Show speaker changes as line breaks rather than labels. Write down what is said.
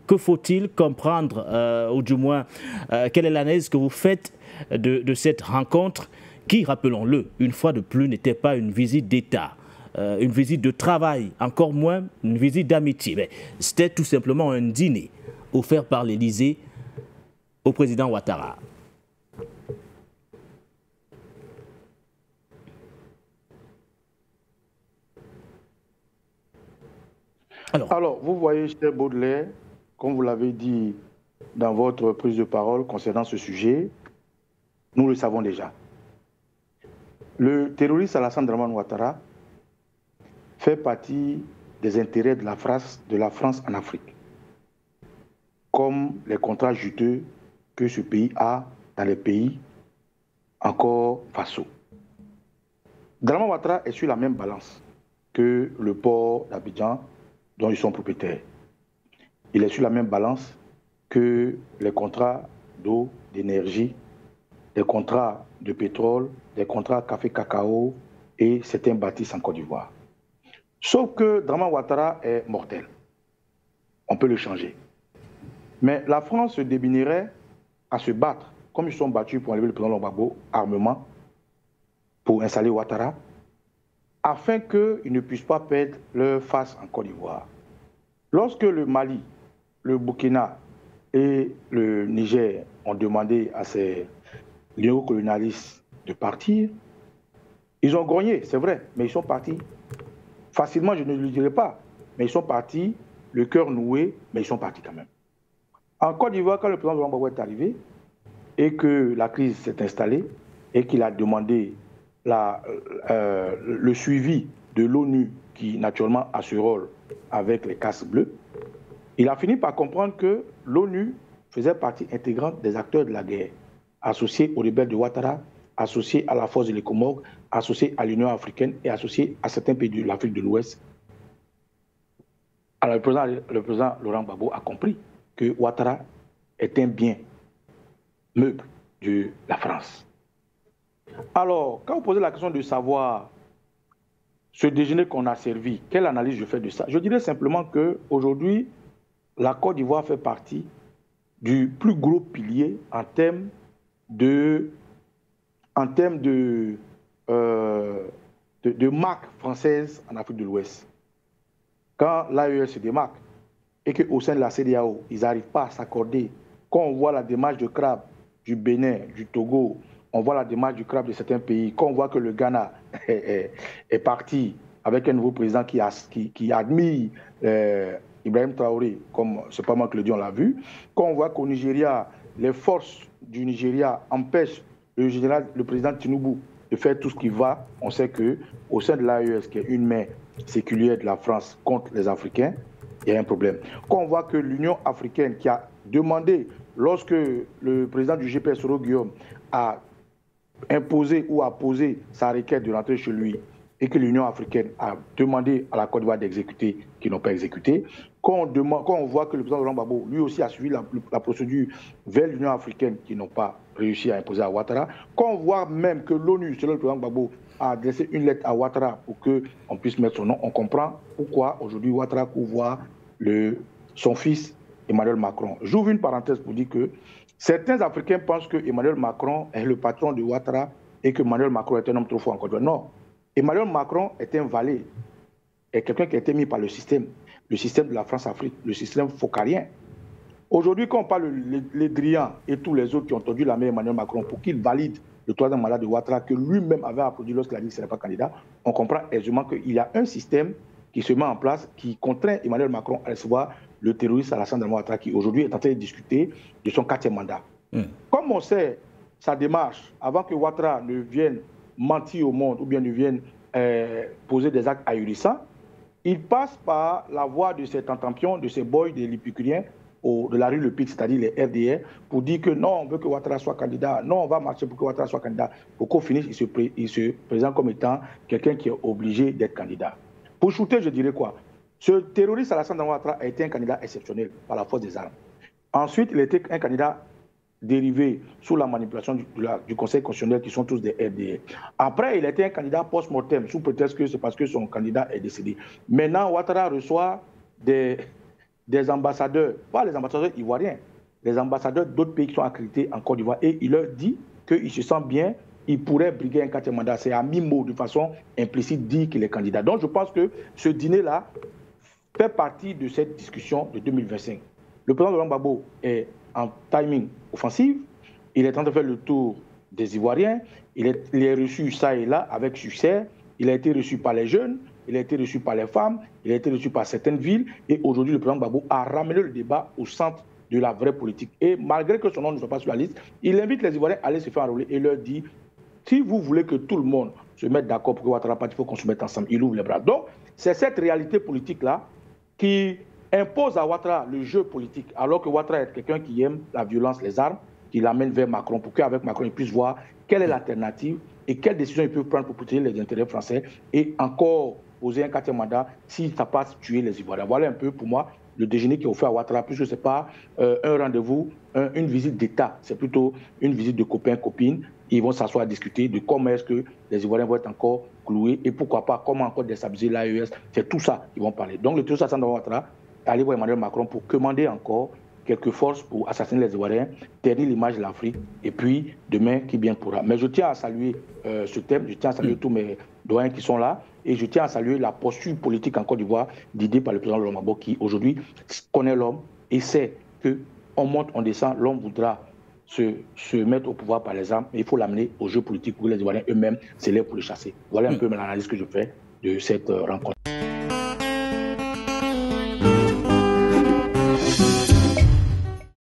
que faut-il comprendre, ou du moins, quelle est l'analyse que vous faites de cette rencontre qui, rappelons-le, une fois de plus, n'était pas une visite d'État, une visite de travail, encore moins une visite d'amitié. C'était tout simplement un dîner offert par l'Élysée au président Ouattara.
Alors, vous voyez, cher Baudelaire, comme vous l'avez dit dans votre prise de parole concernant ce sujet, nous le savons déjà. Le terroriste Alassane Dramane Ouattara fait partie des intérêts de la France en Afrique, comme les contrats juteux que ce pays a dans les pays encore vassaux. Dramane Ouattara est sur la même balance que le port d'Abidjan dont ils sont propriétaires. Il est sur la même balance que les contrats d'eau, d'énergie, des contrats de pétrole, des contrats café-cacao et certains bâtisses en Côte d'Ivoire. Sauf que Dramane Ouattara est mortel. On peut le changer. Mais la France se débinerait à se battre, comme ils sont battus pour enlever le président Gbagbo, armement, pour installer Ouattara, afin qu'ils ne puissent pas perdre leur face en Côte d'Ivoire. Lorsque le Mali, le Burkina et le Niger ont demandé à ces néocolonialistes de partir, ils ont grogné, c'est vrai, mais ils sont partis. Facilement, je ne le dirai pas, mais ils sont partis, le cœur noué, mais ils sont partis quand même. En Côte d'Ivoire, quand le président Gbagbo est arrivé et que la crise s'est installée et qu'il a demandé le suivi de l'ONU, qui naturellement a ce rôle avec les casques bleus, il a fini par comprendre que l'ONU faisait partie intégrante des acteurs de la guerre, associés aux rebelles de Ouattara, associés à la force de l'Écomog, associés à l'Union africaine et associés à certains pays de l'Afrique de l'Ouest. Alors le président Laurent Gbagbo a compris que Ouattara est un bien meuble de la France. Alors, quand vous posez la question de savoir ce déjeuner qu'on a servi, quelle analyse je fais de ça? Je dirais simplement qu'aujourd'hui, la Côte d'Ivoire fait partie du plus gros pilier en termes de marque française en Afrique de l'Ouest. Quand l'AES se démarque et qu'au sein de la CEDEAO, ils n'arrivent pas à s'accorder, quand on voit la démarche de crabe du Bénin, du Togo, on voit la démarche du crabe de certains pays, quand on voit que le Ghana est parti avec un nouveau président qui admire Ibrahim Traoré, comme c'est pas moi qui le dis, on l'a vu, quand on voit qu'au Nigeria, les forces du Nigeria empêchent le président Tinubu de faire tout ce qui va, on sait qu'au sein de l'AES, qui est une main séculière de la France contre les Africains, il y a un problème. Quand on voit que l'Union africaine qui a demandé, lorsque le président du GPS, Soro Guillaume, a imposé ou a posé sa requête de rentrer chez lui et que l'Union africaine a demandé à la Côte d'Ivoire d'exécuter, qu'ils n'ont pas exécuté, quand on voit que le président Laurent Gbagbo, lui aussi, a suivi la procédure vers l'Union africaine, qui n'ont pas réussi à imposer à Ouattara, quand on voit même que l'ONU, selon le président Gbagbo, a adressé une lettre à Ouattara pour qu'on puisse mettre son nom, on comprend pourquoi aujourd'hui Ouattara couvre son fils Emmanuel Macron. J'ouvre une parenthèse pour dire que certains Africains pensent que Emmanuel Macron est le patron de Ouattara et que Emmanuel Macron est un homme trop fort en Côte d'Ivoire. Non. Emmanuel Macron est un valet, est quelqu'un qui a été mis par le système de la France-Afrique, le système faucarien. Aujourd'hui, quand on parle les Drian et tous les autres qui ont tendu la main à Emmanuel Macron pour qu'il valide le troisième mandat de Ouattara, que lui-même avait applaudi lorsqu'il a dit qu'il ne serait pas candidat, on comprend aisément qu'il y a un système qui se met en place, qui contraint Emmanuel Macron à recevoir le terroriste Alassane Dramane Ouattara, qui aujourd'hui est en train de discuter de son 4e mandat. Comme on sait sa démarche, avant que Ouattara ne vienne mentir au monde ou bien ne vienne poser des actes ahurissants, il passe par la voie de cet entampion, de ces boys, des lipicuriens, de la rue Le Pic, c'est-à-dire les RDR, pour dire que non, on veut que Ouattara soit candidat, non, on va marcher pour que Ouattara soit candidat. Pour qu'au finish, il se présente comme étant quelqu'un qui est obligé d'être candidat. Pour shooter, je dirais quoi? Ce terroriste Alassane Dramane Ouattara a été un candidat exceptionnel par la force des armes. Ensuite, il était un candidat dérivé sous la manipulation du Conseil constitutionnel, qui sont tous des RDR. Après, il était un candidat post-mortem, sous prétexte que c'est parce que son candidat est décédé. Maintenant, Ouattara reçoit des des ambassadeurs, pas les ambassadeurs ivoiriens, les ambassadeurs d'autres pays qui sont accrédités en Côte d'Ivoire, et il leur dit qu'il se sent bien, il pourrait briguer un quatrième mandat. C'est à mi-mot, de façon implicite, dit qu'il est candidat. Donc je pense que ce dîner-là fait partie de cette discussion de 2025. Le président Laurent Gbagbo est en timing offensif, il est en train de faire le tour des Ivoiriens, il est reçu ça et là avec succès, il a été reçu par les jeunes, il a été reçu par les femmes, il a été reçu par certaines villes, et aujourd'hui le président Gbagbo a ramené le débat au centre de la vraie politique. Et malgré que son nom ne soit pas sur la liste, il invite les Ivoiriens à aller se faire enrôler et leur dit, si vous voulez que tout le monde se mette d'accord pour que Ouattara parte, il faut qu'on se mette ensemble. Il ouvre les bras. Donc, c'est cette réalité politique-là qui impose à Ouattara le jeu politique, alors que Ouattara est quelqu'un qui aime la violence, les armes, qui l'amène vers Macron, pour qu'avec Macron, il puisse voir quelle est l'alternative et quelles décisions il peut prendre pour protéger les intérêts français et encore poser un quatrième mandat si ça passe tuer les Ivoiriens. Voilà un peu pour moi le déjeuner qui est offert à Ouattara, puisque ce n'est pas un rendez-vous, une visite d'État, c'est plutôt une visite de copains-copines. Ils vont s'asseoir à discuter de comment est-ce que les Ivoiriens vont être encore cloués et pourquoi pas, comment encore déstabiliser l'AES. C'est tout ça qu'ils vont parler. Donc le tout ça, c'est Ouattara, aller voir Emmanuel Macron pour commander encore quelques forces pour assassiner les Ivoiriens, ternir l'image de l'Afrique, et puis demain, qui bien pourra. Mais je tiens à saluer ce thème, je tiens à saluer tous mes doyens qui sont là, et je tiens à saluer la posture politique en Côte d'Ivoire, guidée par le président Laurent Gbagbo, qui aujourd'hui connaît l'homme et sait qu'on monte, on descend, l'homme voudra se mettre au pouvoir par les armes, mais il faut l'amener au jeu politique pour que les Ivoiriens eux-mêmes s'élèvent pour le chasser. Voilà un peu l'analyse que je fais de cette rencontre.